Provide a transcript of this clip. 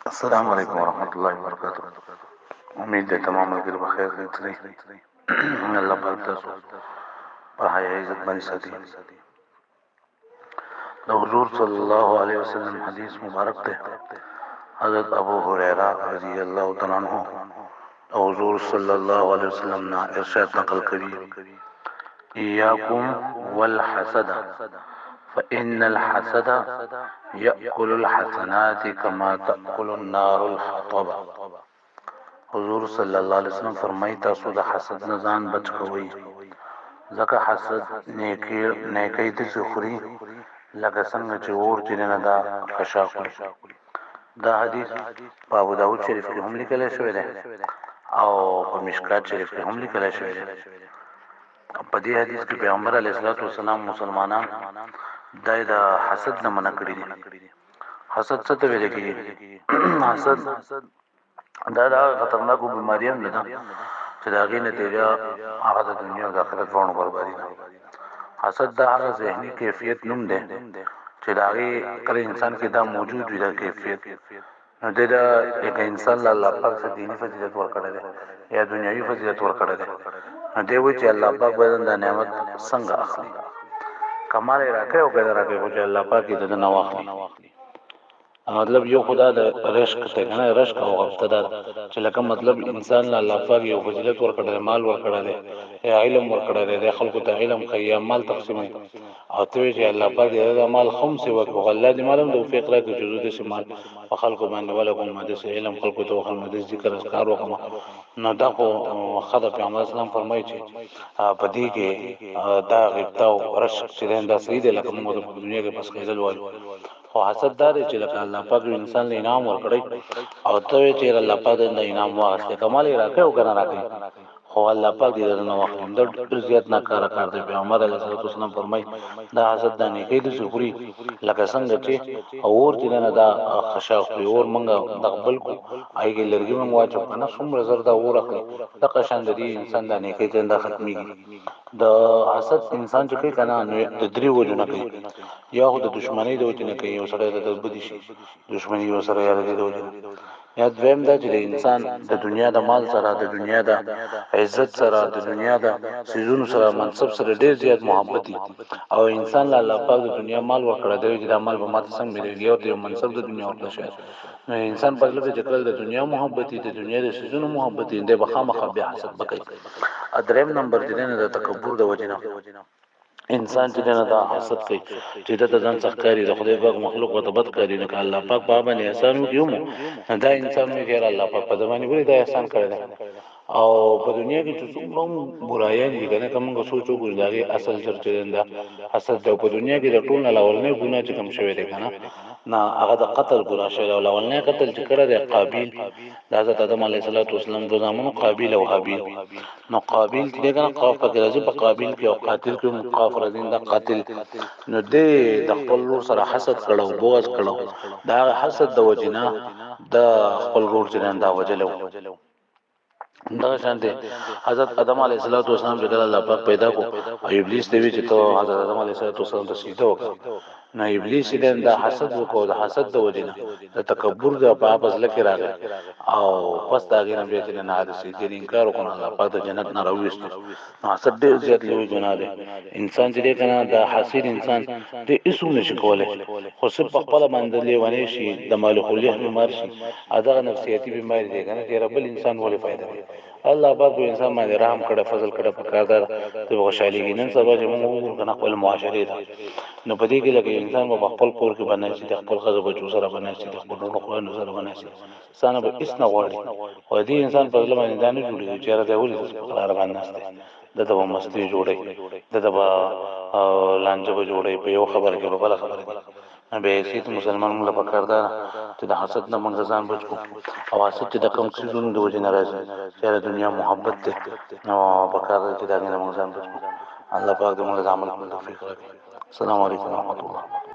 السلام علیکم ورحمۃ اللہ وبرکاتہ. امید ده تمام ملګري په خیر کې تللی الله پاک تاسو په حیا عزت باندې ساتي. د حضور صلی الله علیه وسلم حدیث مبارک ده. حضرت ابو هريره رضی الله تعالی عنہ حضور صلی الله علیه وسلم نا ارشاد نقل کړي: ایاکم والحسد فإن الحسد يأكل الحسنات كما تأكل النار الحطب. حضور صلی الله علیه وسلم فرمایي تاسو د حسد نه ځان بچ کوئ، ځکه حسد نیکی ته څخوري لکه څنګه چې اور چې نه دا خشا کوي. دا حدیث په ابو داود شریف کې هم لیکل شوی دی او په مشکات شریف کې هم لیکل شوی دی. په دې حدیث کې پیغمبر علیه الصلاۃ والسلام مسلمانان دای دا حسد نه منع کړی دي. حسد څه ته ویل کیږي؟ حسد دا خطرناکو بیماریان ده چې دا غي نتیجه هغه د دنیا او د آخرت ورونو بربادي ده. حسد دا هغه ذهني کیفیت نوم ده چې دا غي کله انسان کې دا موجود وي دا کیفیت. نو دا یک انسان له الله پاک څخه دیني فضیلت ورکړي ده یا دنیوي فضیلت ورکړي ده. نو دی و چې الله پاک بدن د نعمت څنګه اخلي، کمال راکې او کله راکې او چې الله پاک دې نه واخلي. مطلب یو خدا د رشق ته کنه رشق او ابتدا چې لکه مطلب انسان له الله پاک یو فضیلت ورکړي، مال ورکړي، علم ورکړي، د خلکو ته علم خیا مال تقسیمي او ته چې الله پاک دې د مال خمس ورکړي. الله دې مالم د فقره کې جزء د مال په خلکو باندې ولا کوم د علم خلکو ته خلکو د ذکر اذکار وکما. نو دا خو خدای پیغمبر اسلام فرمایي چې په دې کې دا غیبت او رشق چې دا سید لکه موږ په دنیا کې پس کېدل وایو. خو حسد دار چې لکه الله پاک انسان له انعام ورکړي او ته چې الله پاک د انعام واغسته کمال راکې او کنه راکې، خو الله پاک دې نه واخلي. د ډېر زیات ناکاره کار دی. پیغمبر علیه الصلوۃ والسلام فرمایي دا حسد د نیکۍ د شکرې لکه څنګه چې اور چې نه دا خشاع کوي اور منګه د خپل کو ایګ لرګي منګ واچو کنه څومره زر دا اور اخلي د قشان د دې انسان د نیکۍ څنګه ختميږي. د حسد انسان چې کوي کنه د درې وجونه کوي. یا خو د دشمنی د وجنه کوي، یو سره د بدی شي دشمنی یو سره یاد دی وجنه. یا دویم دا چې انسان د دنیا د مال سره د دنیا د عزت سره د دنیا د سيزونو سره منصب سره ډېر زیات محبت او انسان له الله پاک د دنیا مال ورکړه دی چې د مال په ماته څنګه مليږي او د منصب د دنیا ورته شي. نو انسان په لږه چې د دنیا محبت د دنیا د سيزونو محبت دې بخامه بیا حسد بکای. ادریم نمبر دې نه د تکبر د وجنه انسان چې نه دا حسد کوي چې د ځان څخه کاری د خدای پاک مخلوق او تبد کوي نو الله پاک بابا نه احسان وکيو دا انسان نه غیر الله پاک په دمانه ګوري دا احسان کړی او په دنیا کې چې څومره برایان دي کنه کومه سوچو ګرځاږي اصل چرچرنده حسد په دنیا کې د ټول نه لاولنه ګناه چې کوم شوی دی کنه نه هغه د قتل ګناه شوی او لاولنه قتل چې کړی دی قابیل د حضرت آدم علیه السلام د زمانو قابیل او حابیل. نو قابیل چې کنه قاف پکې راځي په قابیل کې او قاتل کې قاف راځي دا قاتل. نو دې د خپل لور سره حسد کړو بغض کړو دا حسد د وجنه د خپل لور چې دا وجلو. دا شانته حضرت آدم علیه السلام چې الله پاک پیدا کو او ابلیس ته وی چې ته حضرت آدم علیه السلام ته سجده وکړه. نو ابلیس دې دا حسد وکړو د حسد د وجنه د تکبر د په ځل کې راغی او پس دا غیر به چې نه حادثه دې انکار وکړ الله پاک د جنت نه راوېست. نو حسد ډېر زیات لوی ګناه ده. انسان چې کنه دا حسید انسان دې اسو نشي کولای خو صرف خپل باندې لیوانه شي د مال خلیه بیمار شي ادا نفسیاتی بیماری دي کنه چې رب الانسان ولې فائدہ الله پاک انسان باندې رحم کړه فضل کړه پکاردار ته خوشالي نن سبا چې موږ کنه خپل معاشره ده. نو پدې کې لکه انسان په خپل کور کې باندې چې خپل خزو بچو سره باندې چې خپل نو سره باندې سانه به اس نه غواړي او دې انسان په لمن باندې نه جوړي چې راځي ولې قرار باندې دته مستی جوړي دته لانجه به جوړي په یو خبر کې په بل خبره به سیت مسلمان موږ په کاردا چې د حسد نه منځ ځان بچو او حسد چې د کوم څه زونه د وجه ناراضي چې د دنیا محبت ته نو په کاردا چې دا نه منځ ځان بچو. الله پاک دې موږ عمل کوو توفیق راکړي. السلام علیکم ورحمت الله.